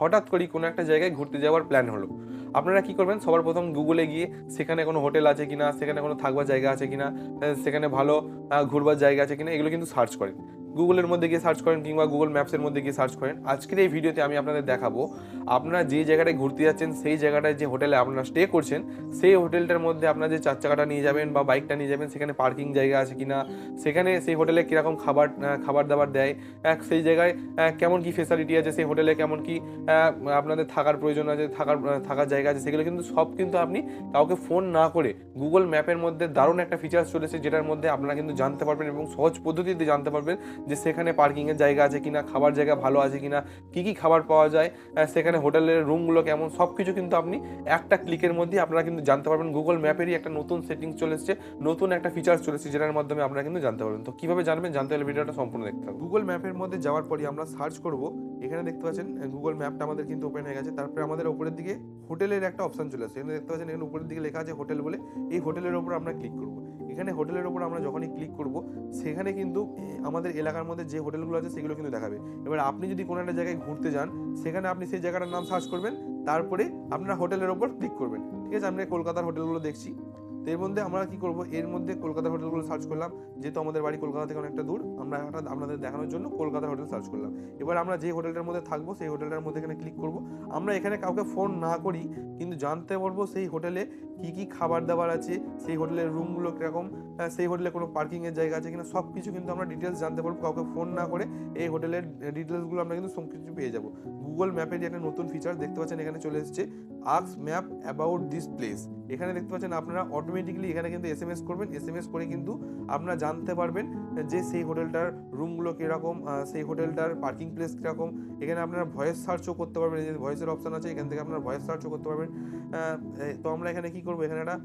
হঠাৎ করেই কোনো একটা জায়গায় ঘুরতে যাওয়ার প্ল্যান হলো, আপনারা কি করবেন? সবার প্রথম গুগলে গিয়ে সেখানে কোনো হোটেল আছে কিনা, সেখানে কোনো থাকবার জায়গা আছে কিনা, সেখানে ভালো ঘুরবার জায়গা আছে কিনা, এগুলো কিন্তু সার্চ করেন। গুগলের মধ্যে গিয়ে সার্চ করেন কিংবা গুগল ম্যাপসের মধ্যে গিয়ে সার্চ করেন। আজকের এই ভিডিওতে আমি আপনাদের দেখাবো আপনারা যে জায়গাটায় ঘুরতে যাচ্ছেন সেই জায়গাটায় যে হোটেলে আপনারা স্টে করছেন সেই হোটেলটার মধ্যে আপনার যে চার চাকাটা নিয়ে যাবেন বা বাইকটা নিয়ে যাবেন সেখানে পার্কিং জায়গা আছে কিনা, সেখানে সেই হোটেলে কীরকম খাবার দাবার দেয়, সেই জায়গায় কেমন কি ফেসিলিটি আছে, সেই হোটেলে কেমন কি আপনাদের থাকার প্রয়োজন আছে, থাকার জায়গা আছে, সেগুলো কিন্তু সব কিন্তু আপনি কাউকে ফোন না করে গুগল ম্যাপের মধ্যে দারুণ একটা ফিচার্স চলেছে, যেটার মধ্যে আপনারা কিন্তু জানতে পারবেন এবং সহজ পদ্ধতিতে জানতে পারবেন যে সেখানে পার্কিংয়ের জায়গা আছে কিনা, খাবার জায়গা ভালো আছে কিনা, কী কী খাবার পাওয়া যায়, সেখানে হোটেলের রুমগুলো কেমন, সব কিছু কিন্তু আপনি একটা ক্লিকের মধ্যে আপনারা কিন্তু জানতে পারবেন। গুগল ম্যাপেরই একটা নতুন সেটিংস চলে এসেছে, নতুন একটা ফিচার্স চলেছে, যেটার মাধ্যমে আপনারা কিন্তু জানতে পারবেন। তো কীভাবে জানবেন, জানতে হলে ভিডিওটা সম্পূর্ণ দেখতে হবে। গুগল ম্যাপের মধ্যে যাওয়ার পরই আমরা সার্চ করব, এখানে দেখতে পাচ্ছেন গুগল ম্যাপটা আমাদের কিন্তু ওপেন হয়ে গেছে। তারপরে আমাদের উপরের দিকে হোটেলের একটা অপশন চলে আসছে, এখানে দেখতে পাচ্ছেন এখানে উপরের দিকে লেখা আছে হোটেল বলে। এই হোটেলের উপর আমরা ক্লিক করব। এখানে হোটেলের উপর আমরা যখনই ক্লিক করব সেখানে কিন্তু আমাদের এলাকার মধ্যে যে হোটেলগুলো আছে সেগুলো কিন্তু দেখাবে। এবার আপনি যদি কোনো একটা জায়গায় ঘুরতে যান, সেখানে আপনি সেই জায়গাটার নাম সার্চ করবেন, তারপরে আপনারা হোটেলের ওপর ক্লিক করবেন। ঠিক আছে, আমরা কলকাতার হোটেলগুলো দেখছি। তো এর মধ্যে আমরা কি করব, এর মধ্যে কলকাতার হোটেলগুলো সার্চ করলাম। যেহেতু আমাদের বাড়ি কলকাতা থেকে অনেকটা দূর, আমরা আপনাদের দেখানোর জন্য কলকাতার হোটেল সার্চ করলাম। এবার আমরা যে হোটেলটার মধ্যে থাকবো সেই হোটেলটার মধ্যে এখানে ক্লিক করব। আমরা এখানে কাউকে ফোন না করি কিন্তু জানতে পারবো সেই হোটেলে কি কি খাবার দাবার আছে, সেই হোটেলের রুমগুলো কীরকম, সেই হোটেলে কোনো পার্কিংয়ের জায়গা আছে কিনা, সব কিছু কিন্তু আমরা ডিটেলস জানতে পারবো কাউকে ফোন না করে। এই হোটেলের ডিটেলসগুলো আমরা কিন্তু সব কিছু পেয়ে যাবো। গুগল ম্যাপের একটা নতুন ফিচার দেখতে পাচ্ছেন এখানে চলে এসেছে, ask map about this place. এখানে দেখতে পাচ্ছেন আপনারা অটোমেটিক্যালি এখানে কিন্তু এসএমএস করবেন, এসএমএস করে কিন্তু আপনারা জানতে পারবেন যে সেই হোটেলটার রুমগুলো কীরকম, সেই হোটেলটার পার্কিং প্লেস কীরকম। এখানে আপনারা ভয়েস সার্চও করতে পারবেন, এই যে ভয়েসের অপশান আছে এখান থেকে আপনারা ভয়েস সার্চও করতে পারবেন। তো আমরা এখানে কি করবো, এখানে একটা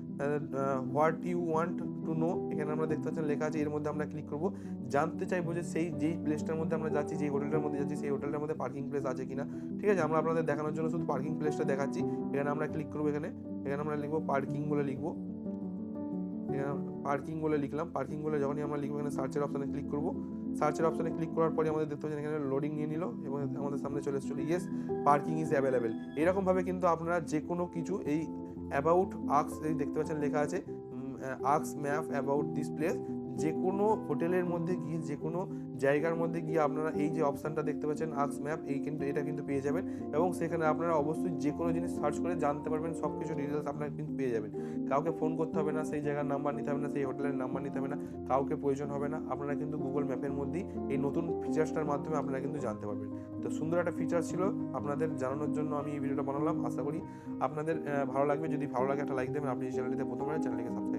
what you want to know এখানে আমরা দেখতে পাচ্ছেন লেখা আছে, এর মধ্যে আমরা ক্লিক করবো। জানতে চাইবো যে সেই যেই প্লেসটার মধ্যে আমরা যাচ্ছি, যেই হোটেলটার মধ্যে যাচ্ছি সেই হোটেলটার মধ্যে পার্কিং প্লেস আছে কিনা। ঠিক আছে, আমরা আপনাদের দেখানোর জন্য শুধু পার্কিং প্লেসটা দেখাচ্ছি। এখানে আমরা ক্লিক করবো, এখানে আমরা লিখবো পার্কিং বলে লিখবো। পার্কিং বলে লিখলাম। পার্কিং বলে যখনই আমরা লিখবো এখানে সার্চের অপশানে ক্লিক করবো। সার্চের অপশানে ক্লিক করার পরে আমাদের দেখতে পাচ্ছেন এখানে লোডিং নিয়ে নিল এবং আমাদের সামনে চলে এসেছিল ইয়েস পার্কিং ইজ অ্যাভেলেবেল। এরকমভাবে কিন্তু আপনারা যে কোনো কিছু এই অ্যাবাউট আক্স, এই দেখতে পাচ্ছেন লেখা আছে আক্স ম্যাপ অ্যাবাউট দিস প্লেস, যে কোনো হোটেলের মধ্যে গিয়ে, যে কোনো জায়গার মধ্যে গিয়ে আপনারা এই যে অপশানটা দেখতে পাচ্ছেন আক্স ম্যাপ, এটা কিন্তু পেয়ে যাবেন এবং সেখানে আপনারা অবশ্যই যে কোনো জিনিস সার্চ করে জানতে পারবেন, সব কিছু ডিটেলস আপনারা কিন্তু পেয়ে যাবেন। কাউকে ফোন করতে হবে না, সেই জায়গার নাম্বার নিতে হবে না, সেই হোটেলের নাম্বার নিতে হবে না, কাউকে প্রয়োজন হবে না। আপনারা কিন্তু গুগল ম্যাপের মধ্যেই এই নতুন ফিচার্সটার মাধ্যমে আপনারা কিন্তু জানতে পারবেন। তো সুন্দর একটা ফিচার ছিল, আপনাদের জানানোর জন্য আমি এই ভিডিওটা বানালাম। আশা করি আপনাদের ভালো লাগবে। যদি ভালো লাগে একটা লাইক দেবেন। আপনি এই চ্যানেলটিতে প্রথমবার, চ্যানেলটিকে সাবস্ক্রাইব